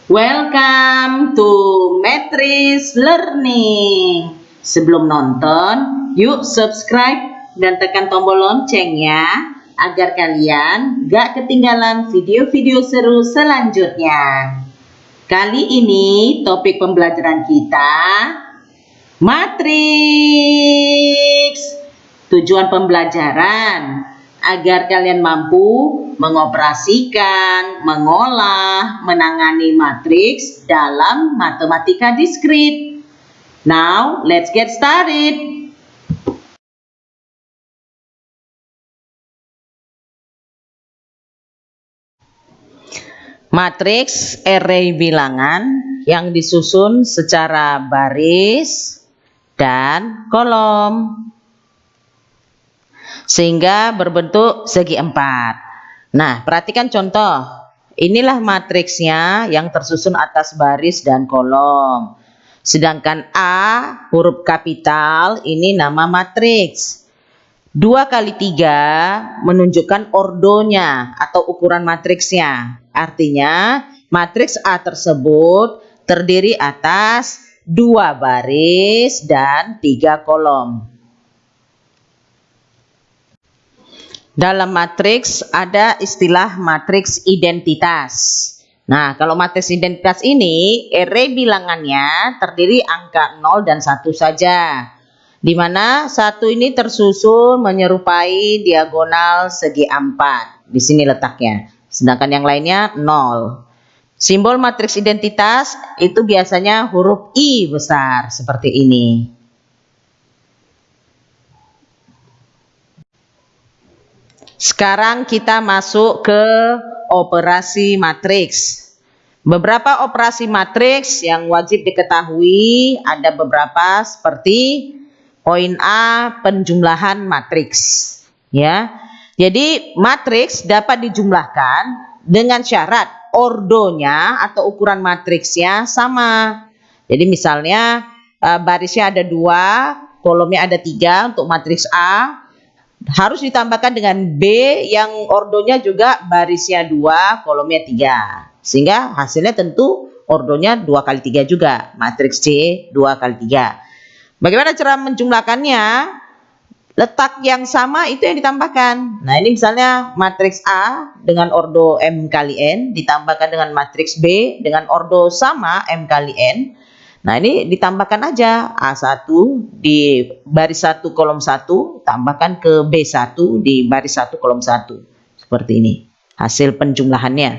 Welcome to Matrix Learning. Sebelum nonton, yuk subscribe dan tekan tombol loncengnya agar kalian gak ketinggalan video-video seru selanjutnya. Kali ini topik pembelajaran kita Matrix. Tujuan pembelajaran agar kalian mampu mengoperasikan, mengolah, menangani matriks dalam matematika diskrit. Now, let's get started. Matriks array bilangan yang disusun secara baris dan kolom sehingga berbentuk segi empat. Nah, perhatikan contoh. Inilah matriksnya yang tersusun atas baris dan kolom. Sedangkan A huruf kapital ini nama matriks. 2 kali 3 menunjukkan ordonya atau ukuran matriksnya. Artinya matriks A tersebut terdiri atas 2 baris dan 3 kolom. Dalam matriks ada istilah matriks identitas. Nah, kalau matriks identitas ini, array bilangannya terdiri angka 0 dan 1 saja. Di mana 1 ini tersusun menyerupai diagonal segi 4. Di sini letaknya. Sedangkan yang lainnya 0. Simbol matriks identitas itu biasanya huruf I besar seperti ini. Sekarang kita masuk ke operasi matriks. Beberapa operasi matriks yang wajib diketahui ada beberapa seperti poin A, penjumlahan matriks. Ya, jadi matriks dapat dijumlahkan dengan syarat ordonya atau ukuran matriksnya sama. Jadi misalnya barisnya ada 2, kolomnya ada 3 untuk matriks A. Harus ditambahkan dengan B yang ordonya juga barisnya 2, kolomnya 3. Sehingga hasilnya tentu ordonya 2 kali 3 juga. Matriks C 2 kali 3. Bagaimana cara menjumlahkannya? Letak yang sama itu yang ditambahkan. Nah, ini misalnya matriks A dengan ordo M kali N ditambahkan dengan matriks B dengan ordo sama M kali N. Nah, ini ditambahkan aja A1 di baris 1 kolom 1 tambahkan ke B1 di baris 1 kolom 1. Seperti ini hasil penjumlahannya.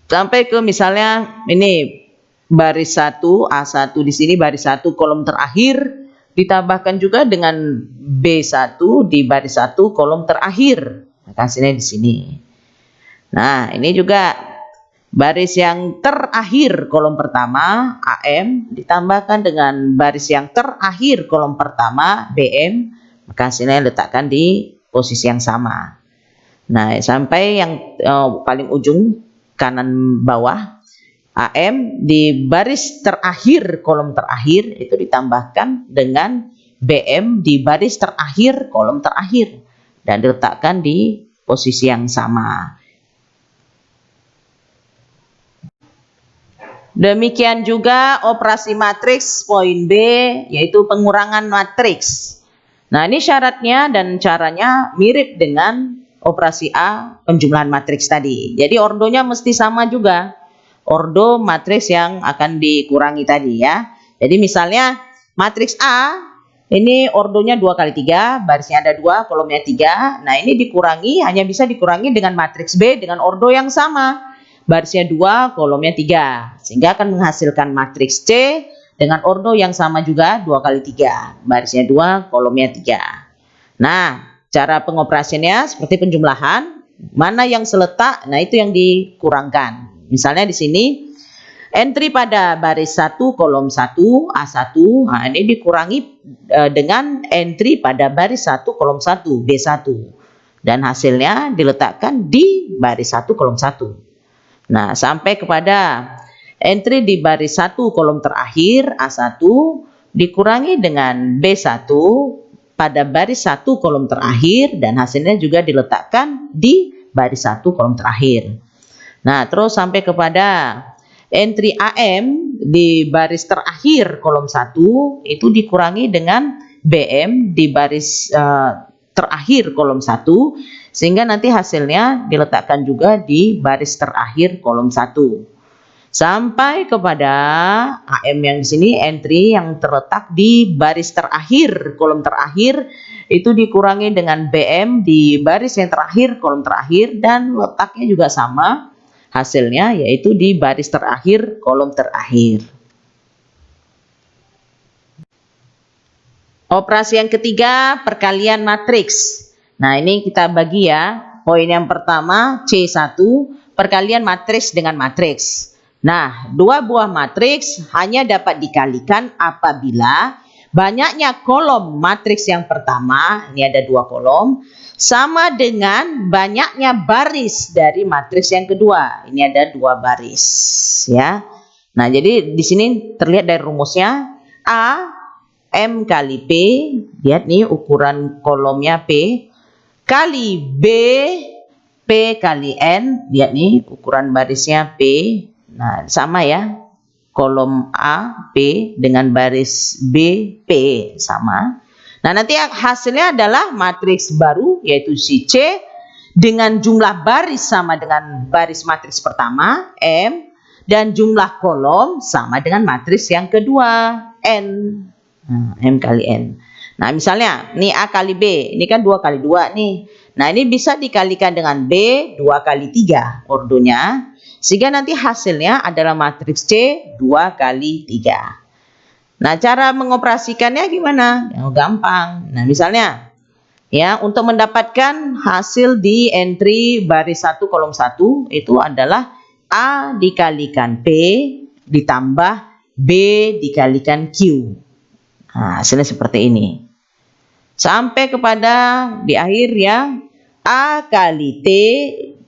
Sampai ke misalnya ini baris 1 A1 di sini baris 1 kolom terakhir ditambahkan juga dengan B1 di baris 1 kolom terakhir. Nah, hasilnya di sini. Nah, ini juga baris yang terakhir kolom pertama AM ditambahkan dengan baris yang terakhir kolom pertama BM, maka hasilnya letakkan di posisi yang sama. Nah, sampai yang paling ujung kanan bawah AM di baris terakhir kolom terakhir itu ditambahkan dengan BM di baris terakhir kolom terakhir dan diletakkan di posisi yang sama. Demikian juga operasi matriks poin B, yaitu pengurangan matriks. Nah, ini syaratnya dan caranya mirip dengan operasi A, penjumlahan matriks tadi. Jadi ordonya mesti sama juga. Ordo matriks yang akan dikurangi tadi ya. Jadi misalnya matriks A, ini ordonya 2 kali 3, barisnya ada 2, kolomnya 3. Nah, ini dikurangi, hanya bisa dikurangi dengan matriks B dengan ordo yang sama. Barisnya 2, kolomnya 3. Sehingga akan menghasilkan matriks C dengan ordo yang sama juga 2 kali 3. Barisnya 2, kolomnya 3. Nah, cara pengoperasiannya seperti penjumlahan. Mana yang seletak, nah itu yang dikurangkan. Misalnya di sini, entry pada baris 1, kolom 1, A1. Nah, ini dikurangi dengan entry pada baris 1, kolom 1, B1. Dan hasilnya diletakkan di baris 1, kolom 1. Nah, sampai kepada entry di baris 1 kolom terakhir A1 dikurangi dengan B1 pada baris 1 kolom terakhir dan hasilnya juga diletakkan di baris 1 kolom terakhir. Nah, terus sampai kepada entry AM di baris terakhir kolom 1 itu dikurangi dengan BM di baris terakhir kolom 1, sehingga nanti hasilnya diletakkan juga di baris terakhir kolom 1. Sampai kepada AM yang di sini, entry yang terletak di baris terakhir kolom terakhir itu dikurangi dengan BM di baris yang terakhir kolom terakhir, dan letaknya juga sama hasilnya, yaitu di baris terakhir kolom terakhir. Operasi yang ketiga, perkalian matriks. Nah, ini kita bagi ya. Poin yang pertama, C1, perkalian matriks dengan matriks. Nah, dua buah matriks hanya dapat dikalikan apabila banyaknya kolom matriks yang pertama, ini ada 2 kolom, sama dengan banyaknya baris dari matriks yang kedua. Ini ada 2 baris ya. Nah, jadi di sini terlihat dari rumusnya, A M kali P, lihat nih ukuran kolomnya P, kali B, P kali N, lihat nih ukuran barisnya P. Nah, sama ya, kolom A, P dengan baris B, P sama. Nah, nanti hasilnya adalah matriks baru, yaitu si C, dengan jumlah baris sama dengan baris matriks pertama, M, dan jumlah kolom sama dengan matriks yang kedua, N. Nah, M kali N. Nah, misalnya, ini A kali B, ini kan 2 kali 2 nih. Nah, ini bisa dikalikan dengan B 2 kali 3 ordonya, sehingga nanti hasilnya adalah matriks C 2 kali 3. Nah, cara mengoperasikannya gimana? Gampang. Nah, misalnya, ya, untuk mendapatkan hasil di entry baris 1 kolom 1 itu adalah A dikalikan P ditambah B dikalikan Q. Nah, hasilnya seperti ini. Sampai kepada di akhir ya, A kali T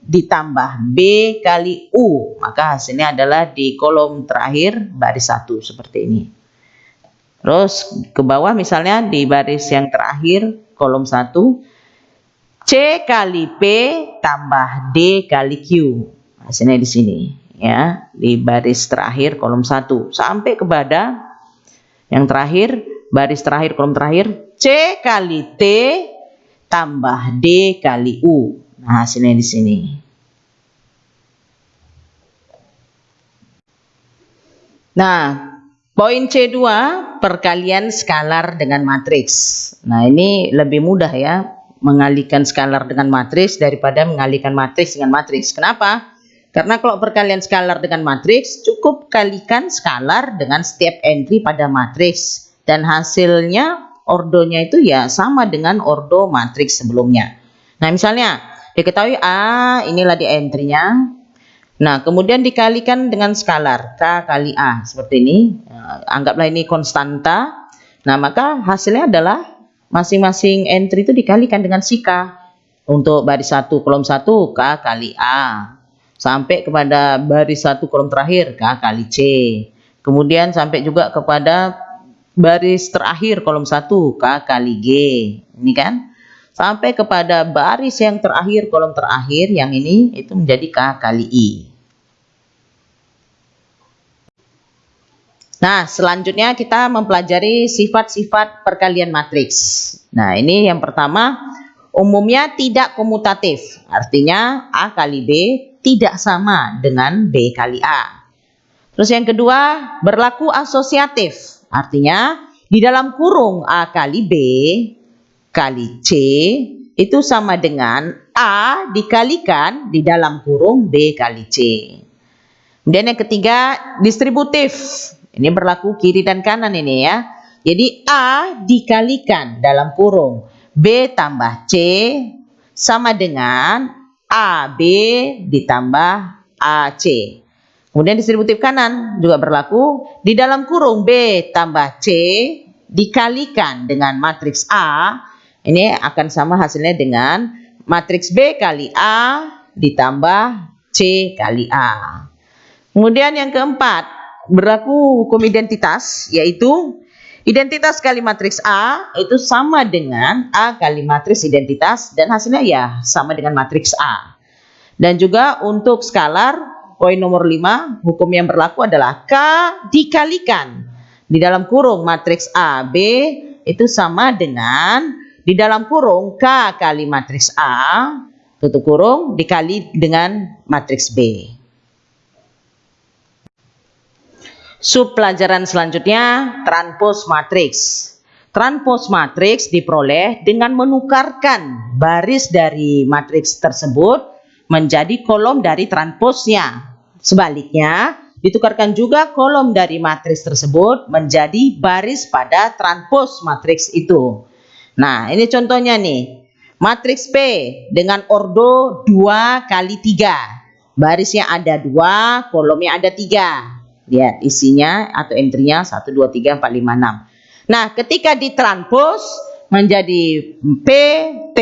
ditambah B kali U. Maka hasilnya adalah di kolom terakhir baris 1 seperti ini. Terus ke bawah misalnya di baris yang terakhir kolom 1, C kali P tambah D kali Q. Hasilnya di sini ya, di baris terakhir kolom 1 sampai kepada yang terakhir, baris terakhir kolom terakhir, C kali T tambah D kali U. Nah, hasilnya di sini. Nah, poin C2, perkalian skalar dengan matriks. Nah, ini lebih mudah ya, mengalihkan skalar dengan matriks daripada mengalihkan matriks dengan matriks. Kenapa? Karena kalau perkalian skalar dengan matriks, cukup kalikan skalar dengan setiap entry pada matriks. Dan hasilnya, ordonya itu ya sama dengan ordo matriks sebelumnya. Nah, misalnya, diketahui A, inilah di entry-nya. Nah, kemudian dikalikan dengan skalar, K kali A, seperti ini. Anggaplah ini konstanta. Nah, maka hasilnya adalah masing-masing entry itu dikalikan dengan si K. Untuk baris 1, kolom 1, K kali A. Sampai kepada baris 1 kolom terakhir, K kali C. Kemudian sampai juga kepada baris terakhir kolom 1, K kali G. Ini kan. Sampai kepada baris yang terakhir kolom terakhir, yang ini itu menjadi K kali I. Nah, selanjutnya kita mempelajari sifat-sifat perkalian matriks. Nah, ini yang pertama, umumnya tidak komutatif. Artinya A kali B tidak sama dengan B kali A. Terus yang kedua, berlaku asosiatif. Artinya di dalam kurung A kali B kali C itu sama dengan A dikalikan di dalam kurung B kali C. Kemudian yang ketiga, distributif. Ini berlaku kiri dan kanan ini ya. Jadi A dikalikan dalam kurung B tambah C sama dengan AB ditambah AC. Kemudian distributif kanan juga berlaku, di dalam kurung B tambah C dikalikan dengan matriks A, ini akan sama hasilnya dengan matriks B kali A ditambah C kali A. Kemudian yang keempat, berlaku hukum identitas, yaitu identitas kali matriks A itu sama dengan A kali matriks identitas, dan hasilnya ya sama dengan matriks A. Dan juga untuk skalar, poin nomor 5, hukum yang berlaku adalah K dikalikan di dalam kurung matriks A, B itu sama dengan di dalam kurung K kali matriks A, tutup kurung, dikali dengan matriks B. Sub pelajaran selanjutnya, transpose matriks. Transpose matriks diperoleh dengan menukarkan baris dari matriks tersebut menjadi kolom dari transposnya. Sebaliknya, ditukarkan juga kolom dari matriks tersebut menjadi baris pada transpose matriks itu. Nah, ini contohnya nih. Matriks P dengan ordo 2 kali 3. Barisnya ada 2, kolomnya ada 3. Lihat isinya atau entry-nya 1, 2, 3, 4, 5, 6. Nah, ketika ditranspos menjadi P, T,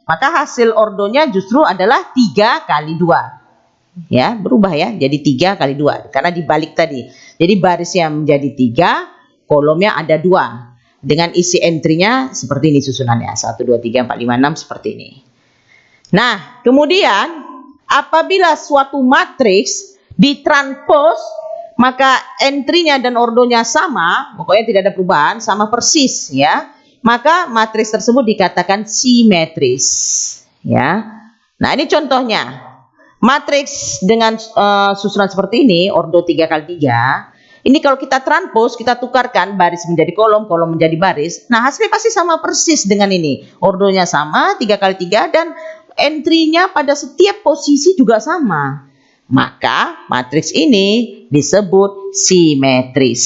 maka hasil ordonya justru adalah 3 kali 2. Ya, berubah ya, jadi 3 kali 2. Karena dibalik tadi. Jadi barisnya menjadi 3, kolomnya ada 2. Dengan isi entry-nya seperti ini susunannya. 1, 2, 3, 4, 5, 6 seperti ini. Nah, kemudian apabila suatu matriks ditranspos, maka entry-nya dan ordonya sama, pokoknya tidak ada perubahan, sama persis ya. Maka matriks tersebut dikatakan simetris ya. Nah, ini contohnya. Matriks dengan susunan seperti ini, ordo 3 kali 3. Ini kalau kita transpose, kita tukarkan baris menjadi kolom, kolom menjadi baris. Nah, hasilnya pasti sama persis dengan ini. Ordonya sama, 3 kali 3 dan entry-nya pada setiap posisi juga sama. Maka matriks ini disebut simetris.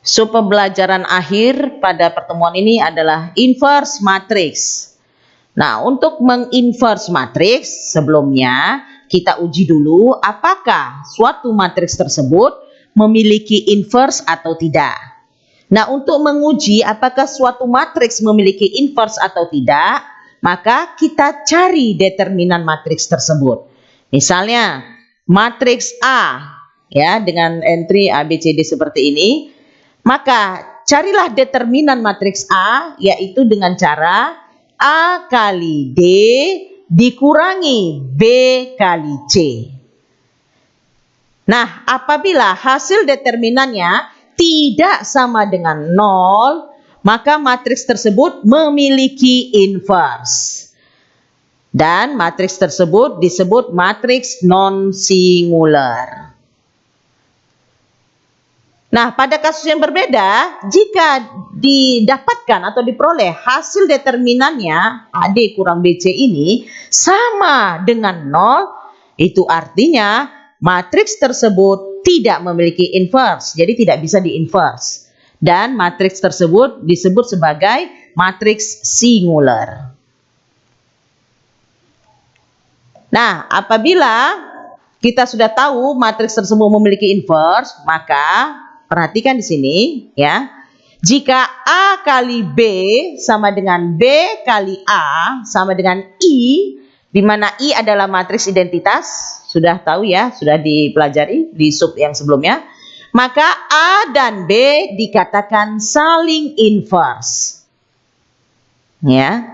Sub pembelajaran akhir pada pertemuan ini adalah inverse matriks. Nah, untuk menginverse matriks, sebelumnya kita uji dulu apakah suatu matriks tersebut memiliki inverse atau tidak. Nah, untuk menguji apakah suatu matriks memiliki inverse atau tidak, maka kita cari determinan matriks tersebut. Misalnya matriks A ya dengan entry A, B, C, D seperti ini. Maka carilah determinan matriks A yaitu dengan cara A kali D dikurangi B kali C. Nah, apabila hasil determinannya tidak sama dengan 0, maka matriks tersebut memiliki inverse. Dan matriks tersebut disebut matriks non-singular. Nah, pada kasus yang berbeda, jika didapatkan atau diperoleh hasil determinannya AD kurang BC ini sama dengan 0, itu artinya matriks tersebut tidak memiliki inverse, jadi tidak bisa diinverse. Dan matriks tersebut disebut sebagai matriks singular. Nah, apabila kita sudah tahu matriks tersebut memiliki inverse, maka perhatikan di sini ya. Jika A kali B sama dengan B kali A sama dengan I, di mana I adalah matriks identitas, sudah tahu ya, sudah dipelajari di sub yang sebelumnya, maka A dan B dikatakan saling inverse. Ya.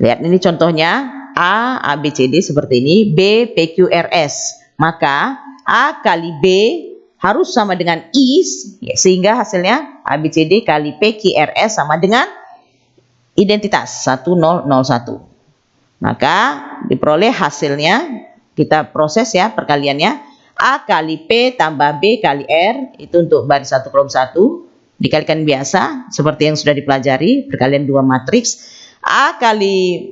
Lihat ini contohnya, A, A, B, C, D seperti ini, B, P, Q, R, S. Maka A kali B harus sama dengan I, ya, sehingga hasilnya A, B, C, D kali P, Q, R, S sama dengan identitas 1001. Maka diperoleh hasilnya, kita proses ya perkaliannya, A kali P tambah B kali R, itu untuk baris 1 kolom 1, dikalikan biasa seperti yang sudah dipelajari, perkalian 2 matriks. A kali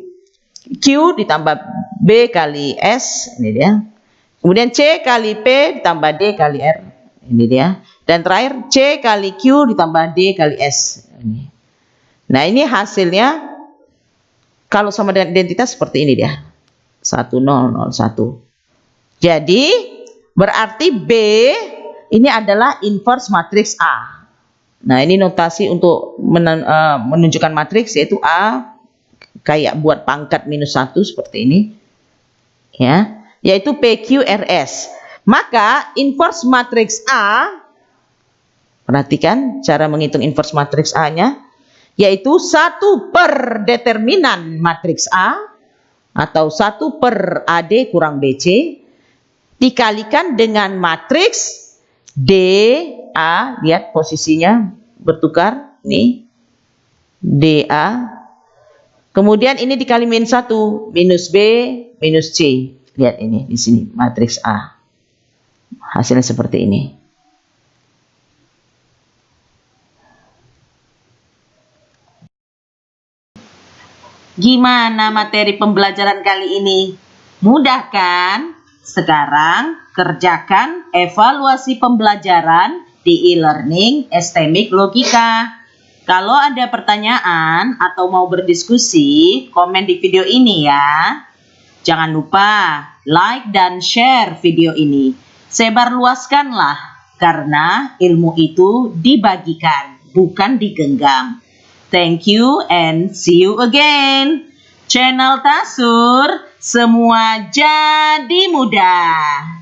Q ditambah B kali S, ini dia. Kemudian C kali P ditambah D kali R, ini dia. Dan terakhir C kali Q ditambah D kali S. Ini. Nah, ini hasilnya kalau sama dengan identitas seperti ini dia. 1001. Jadi berarti B ini adalah inverse matriks A. Nah, ini notasi untuk menunjukkan matriks yaitu A kayak buat pangkat -1 seperti ini. Ya, yaitu PQRS. Maka inverse matriks A, perhatikan cara menghitung inverse matriks A-nya, yaitu 1 per determinan matriks A atau 1 per AD kurang BC dikalikan dengan matriks DA, lihat posisinya bertukar, nih DA, kemudian ini dikali min 1, minus B, minus C, lihat ini di sini matriks A, hasilnya seperti ini. Gimana materi pembelajaran kali ini? Mudah kan? Sekarang kerjakan evaluasi pembelajaran di e-learning STMIC Logika. Kalau ada pertanyaan atau mau berdiskusi, komen di video ini ya. Jangan lupa like dan share video ini. Sebarluaskanlah, karena ilmu itu dibagikan, bukan digenggam. Thank you and see you again. Channel Tasur, semua jadi mudah.